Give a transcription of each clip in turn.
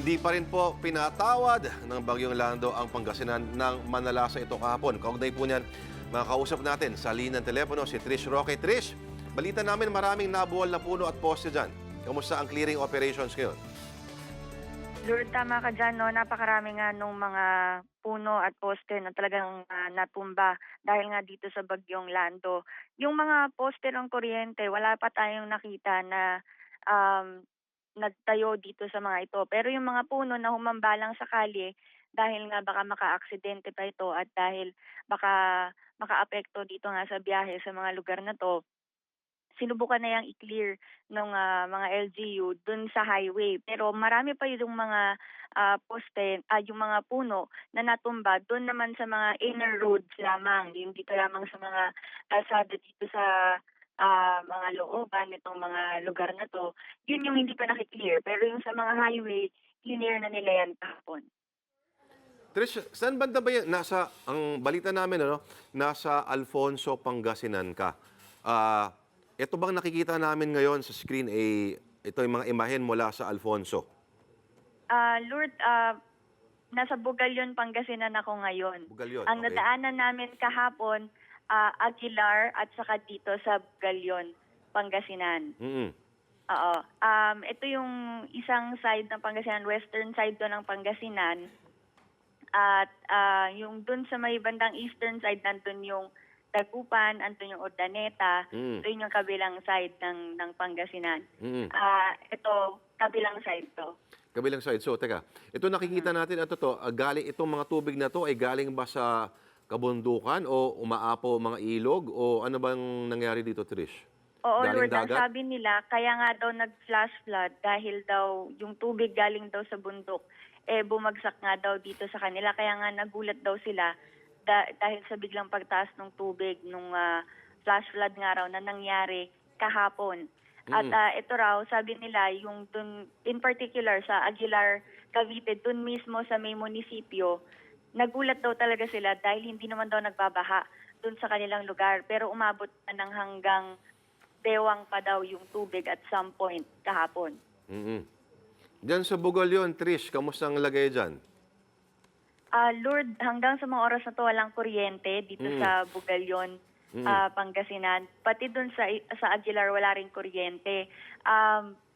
Hindi pa rin po pinatawad ng Bagyong Lando ang Pangasinan ng manalasa ito kahapon. Kaugnay po niyan, makakausap natin sa linya ng telepono si Trish Roque. Trish, balita namin maraming nabuwal na puno at poste dyan. Kamusta ang clearing operations ngayon? Lord, tama ka dyan, no? Napakarami nga nung mga puno at poste na talagang natumba dahil nga dito sa Bagyong Lando. Yung mga poste ng kuryente, wala pa tayong nakita na nagtayo dito sa mga ito. Pero yung mga puno na humambalang sa kalye, dahil nga baka maka-aksidente pa ito at dahil baka maka-apekto dito nga sa biyahe sa mga lugar na to, sinubukan na yung i-clear ng mga LGU dun sa highway. Pero marami pa yung mga poste, yung mga puno na natumba dun naman sa mga inner roads lamang. Yung dito lamang sa mga kalsada dito sa mga looban nitong mga lugar na to. Yun yung hindi pa nakiklear. Pero yung sa mga highway, clear na nila yan kahapon. Trish, saan banda ba yan? Ang balita namin, nasa Alfonso, Pangasinan ka. Ito bang nakikita namin ngayon sa screen, ito yung mga imahen mula sa Alfonso? Lord, nasa Bugalyon, Pangasinan ako ngayon. Bugalyon, Ang okay. nadaanan namin kahapon, Aguilar at saka dito sa Bugalyon, Pangasinan. Mm-hmm. Oo. Ito yung isang side ng Pangasinan, western side doon ng Pangasinan. At yung doon sa may bandang eastern side, nandun yung Tagupan, andun yung Urdaneta. Ito yung kabilang side ng Pangasinan. Ito, kabilang side to. Kabilang side. So, teka, ito nakikita natin, galing, itong mga tubig na to ay galing ba sa kabundukan o umaapo mga ilog o ano bang nangyari dito, Trish? Oo, Galing Lord, ang dagat? sabi nila, kaya nga daw nag-flash flood dahil daw yung tubig galing daw sa bundok, bumagsak nga daw dito sa kanila. Kaya nga nagulat daw sila dahil sa biglang pagtaas ng tubig nung flash flood nga raw na nangyari kahapon. At ito raw, sabi nila, yung dun, in particular sa Aguilar, Cavite, dun mismo sa may munisipyo, nagulat daw talaga sila dahil hindi naman daw nagbabaha dun sa kanilang lugar. Pero umabot na ng hanggang bewang pa daw yung tubig at some point kahapon. Diyan sa Bugalyon, Trish, kamusta ang lagay dyan? Lord, hanggang sa mga oras na to walang kuryente dito sa Bugalyon, Pangasinan. Pati dun sa Aguilar wala rin kuryente.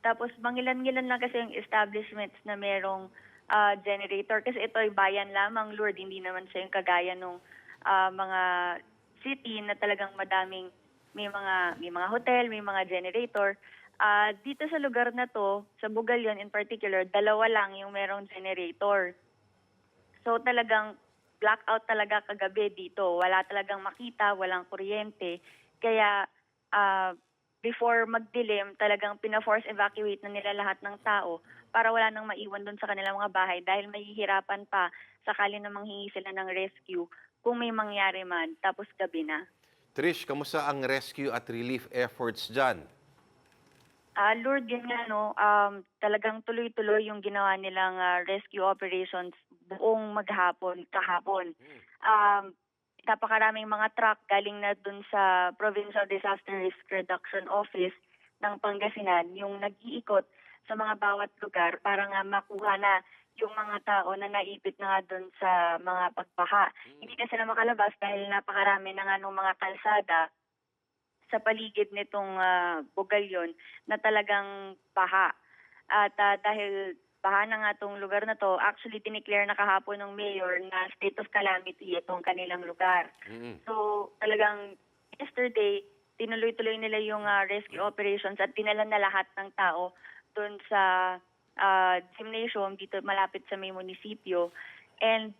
Tapos mangilan-ngilan lang kasi yung establishments na merong generator. Kasi ito ay bayan lamang, Lord. Hindi naman siya yung kagaya ng mga city na talagang madaming may mga hotel, may mga generator. Dito sa lugar na to, sa Bugalyon in particular, dalawa lang yung merong generator. So talagang blackout talaga kagabi dito. Wala talagang makita, walang kuryente. Kaya before magdilim, talagang pina-force evacuate na nila lahat ng tao para wala nang maiwan doon sa kanilang mga bahay dahil mahihirapan pa sakali na manghingi sila ng rescue kung may mangyari man, tapos gabi na. Trish, kamusta ang rescue at relief efforts dyan? Lord, yun nga, no, talagang tuloy-tuloy yung ginawa nilang rescue operations buong kahapon. Napakaraming mga truck galing na dun sa Provincial Disaster Risk Reduction Office ng Pangasinan, yung nag-iikot sa mga bawat lugar para nga makuha na yung mga tao na naipit na nga dun sa mga pagbaha. Hindi na sila makalabas dahil napakarami na nga nung mga kalsada sa paligid nitong Bugalyon na talagang baha. At dahil baha na nga itong lugar na to, actually dineclare na kahapon ng mayor na state of calamity itong kanilang lugar. So talagang yesterday, tinuloy-tuloy nila yung rescue operations at dinala na lahat ng tao doon sa gymnasium dito malapit sa may munisipyo. And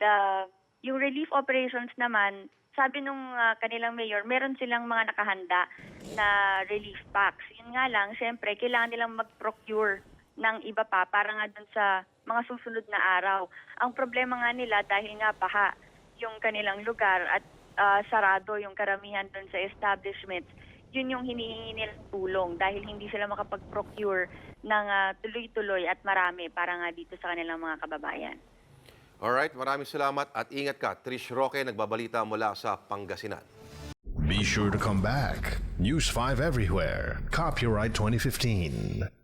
yung relief operations naman, sabi nung kanilang mayor, meron silang mga nakahanda na relief packs. Yun nga lang, siyempre, kailangan nilang mag-procure ng iba pa para nga dun sa mga susunod na araw. Ang problema nga nila, dahil nga baha yung kanilang lugar at sarado yung karamihan dun sa establishments, yun yung hinihingi nilang tulong dahil hindi sila makapag-procure ng tuloy-tuloy at marami para nga dito sa kanilang mga kababayan. Alright, maraming salamat at ingat ka. Trish Roque, nagbabalita mula sa Pangasinan. Be sure to come back. News 5 everywhere. Copyright 2015.